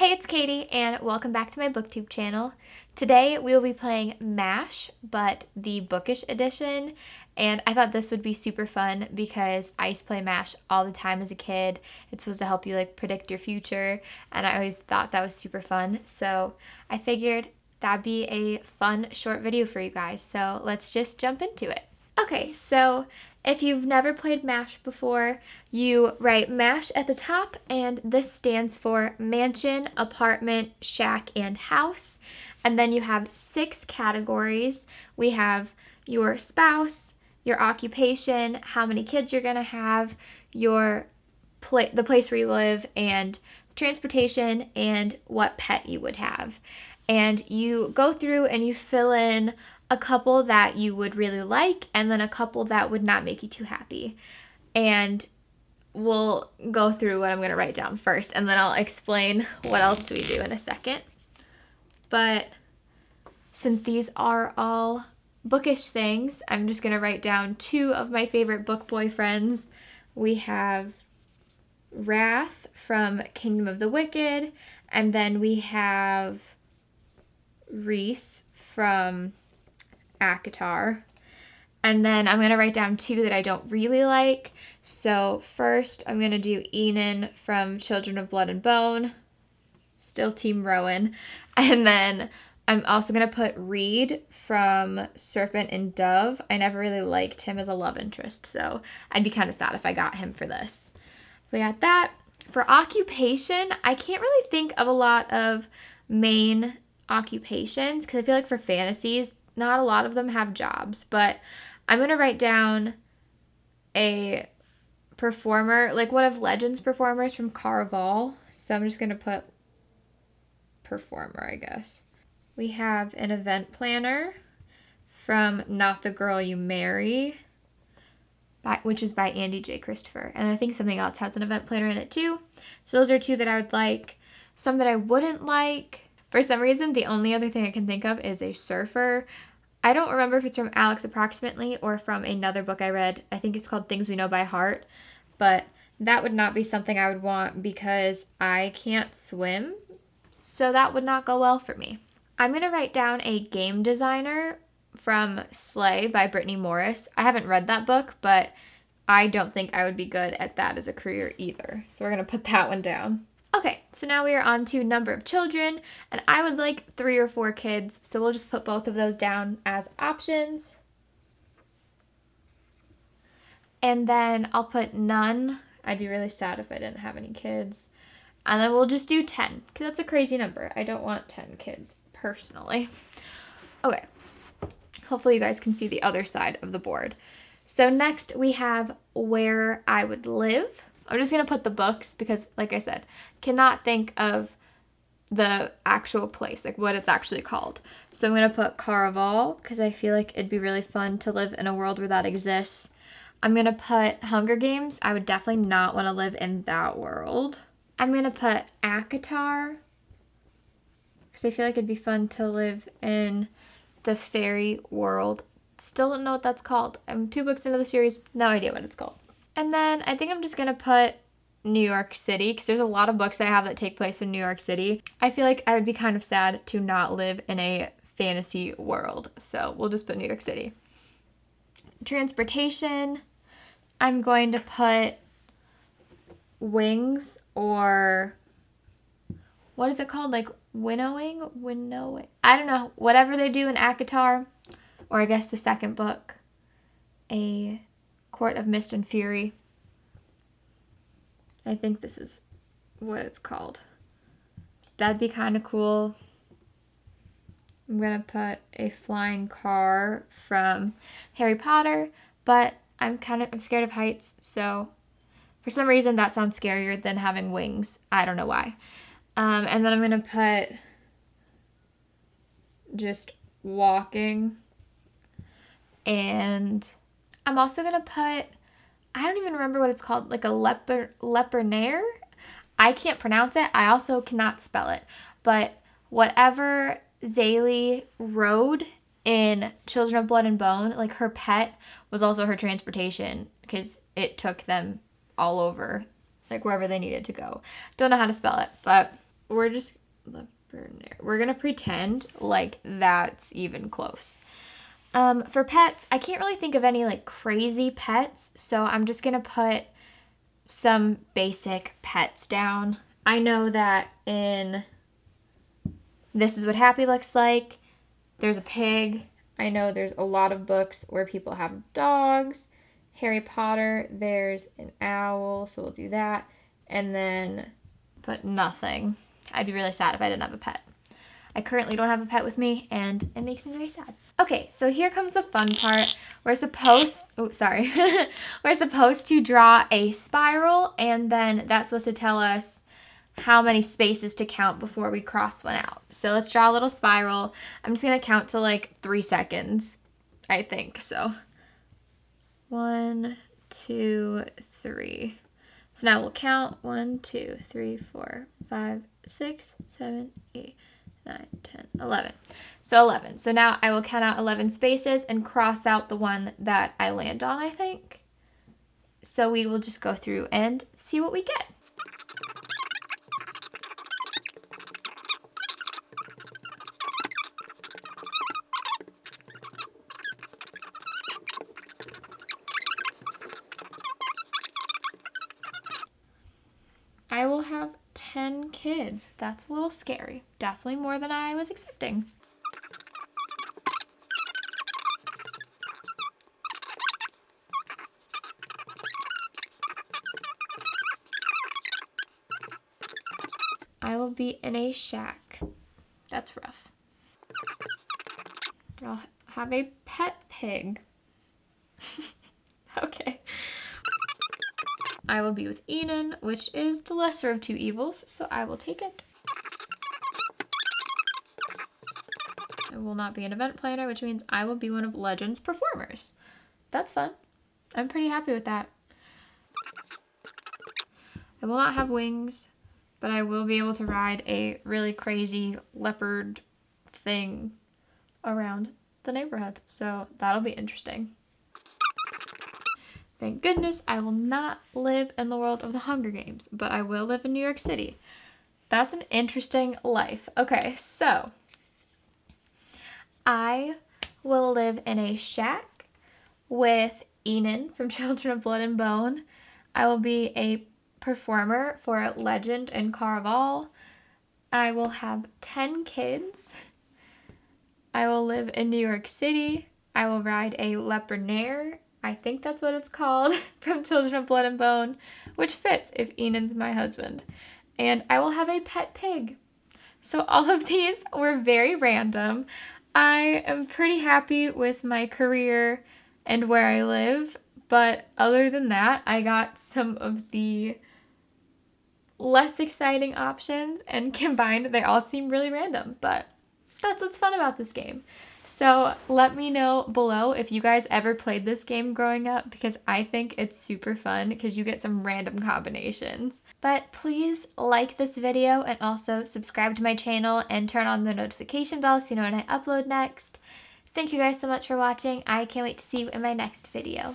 Hey, it's Katie, and welcome back to my booktube channel. Today we will be playing MASH, but the bookish edition, and I thought this would be super fun because I used to play MASH all the time as a kid. It's supposed to help you predict your future, and I always thought that was super fun, so I figured that'd be a fun short video for you guys, so let's just jump into it. Okay, so if you've never played MASH before, you write MASH at the top, and this stands for mansion, apartment, shack, and house. And then you have 6 categories. We have your spouse, your occupation, how many kids you're gonna have, the place where you live, and transportation, and what pet you would have. And you go through and you fill in a couple that you would really like, and then a couple that would not make you too happy. And we'll go through what I'm going to write down first, and then I'll explain what else we do in a second. But since these are all bookish things, I'm just going to write down 2 of my favorite book boyfriends. We have Wrath from Kingdom of the Wicked, and then we have Reese from ACOTAR. And then I'm going to write down 2 that I don't really like. So first I'm going to do Enon from Children of Blood and Bone. Still Team Rowan. And then I'm also going to put Reed from Serpent and Dove. I never really liked him as a love interest, so I'd be kind of sad if I got him for this. We got that. For occupation, I can't really think of a lot of main occupations because I feel like for fantasies, not a lot of them have jobs, but I'm going to write down a performer, like one of Legends performers from Caraval. So I'm just going to put performer, I guess. We have an event planner from Not the Girl You Marry, which is by Andy J. Christopher. And I think something else has an event planner in it too. So those are 2 that I would like. Some that I wouldn't like. For some reason, the only other thing I can think of is a surfer. I don't remember if it's from Alex Approximately or from another book I read. I think it's called Things We Know by Heart. But that would not be something I would want because I can't swim. So that would not go well for me. I'm going to write down a game designer from Slay by Brittany Morris. I haven't read that book, but I don't think I would be good at that as a career either. So we're going to put that one down. Okay, so now we are on to number of children, and I would like 3 or 4 kids, so we'll just put both of those down as options. And then I'll put none. I'd be really sad if I didn't have any kids. And then we'll just do 10, because that's a crazy number. I don't want 10 kids, personally. Okay, hopefully you guys can see the other side of the board. So next we have where I would live. I'm just going to put the books because, like I said, cannot think of the actual place, like what it's actually called. So I'm going to put Caraval because I feel like it'd be really fun to live in a world where that exists. I'm going to put Hunger Games. I would definitely not want to live in that world. I'm going to put ACOTAR because I feel like it'd be fun to live in the fairy world. Still don't know what that's called. I'm 2 books into the series, no idea what it's called. And then I think I'm just going to put New York City because there's a lot of books I have that take place in New York City. I feel like I would be kind of sad to not live in a fantasy world. So we'll just put New York City. Transportation, I'm going to put wings or what is it called? Like winnowing? I don't know. Whatever they do in ACOTAR, or I guess the second book, A Court of Mist and Fury. I think this is what it's called. That'd be kind of cool. I'm going to put a flying car from Harry Potter, but I'm scared of heights, so for some reason that sounds scarier than having wings. I don't know why. And then I'm going to put just walking, and I'm also going to put, I don't even remember what it's called, like a lepernaire. I can't pronounce it. I also cannot spell it. But whatever Zaylee rode in Children of Blood and Bone, like her pet was also her transportation because it took them all over, like wherever they needed to go. Don't know how to spell it, but we're gonna pretend like that's even close. For pets, I can't really think of any like crazy pets, so I'm just gonna put some basic pets down. I know that in This Is What Happy Looks Like, there's a pig. I know there's a lot of books where people have dogs. Harry Potter, there's an owl, so we'll do that. And then, but nothing. I'd be really sad if I didn't have a pet. I currently don't have a pet with me, and it makes me very sad. Okay, so here comes the fun part. We're supposed to draw a spiral, and then that's supposed to tell us how many spaces to count before we cross one out. So let's draw a little spiral. I'm just gonna count to like 3 seconds, I think. So 1, 2, 3. So now we'll count 1, 2, 3, 4, 5, 6, 7, 8, 9, 10, 11. So 11. So now I will count out 11 spaces and cross out the one that I land on, I think. So we will just go through and see what we get. I will have 10 kids. That's a little scary. Definitely more than I was expecting. I will be in a shack. That's rough. I'll have a pet pig. Okay. I will be with Eden, which is the lesser of two evils, so I will take it. I will not be an event planner, which means I will be one of Legend's performers. That's fun. I'm pretty happy with that. I will not have wings, but I will be able to ride a really crazy leopard thing around the neighborhood, so that'll be interesting. Thank goodness I will not live in the world of the Hunger Games, but I will live in New York City. That's an interesting life. Okay, so I will live in a shack with Enid from Children of Blood and Bone. I will be a performer for Legend and Caraval. I will have 10 kids. I will live in New York City. I will ride a leopard. I think that's what it's called, from Children of Blood and Bone, which fits if Enid's my husband. And I will have a pet pig. So all of these were very random. I am pretty happy with my career and where I live, but other than that, I got some of the less exciting options, and combined, they all seem really random, but that's what's fun about this game. So let me know below if you guys ever played this game growing up, because I think it's super fun because you get some random combinations. But please like this video and also subscribe to my channel and turn on the notification bell so you know when I upload next. Thank you guys so much for watching. I can't wait to see you in my next video.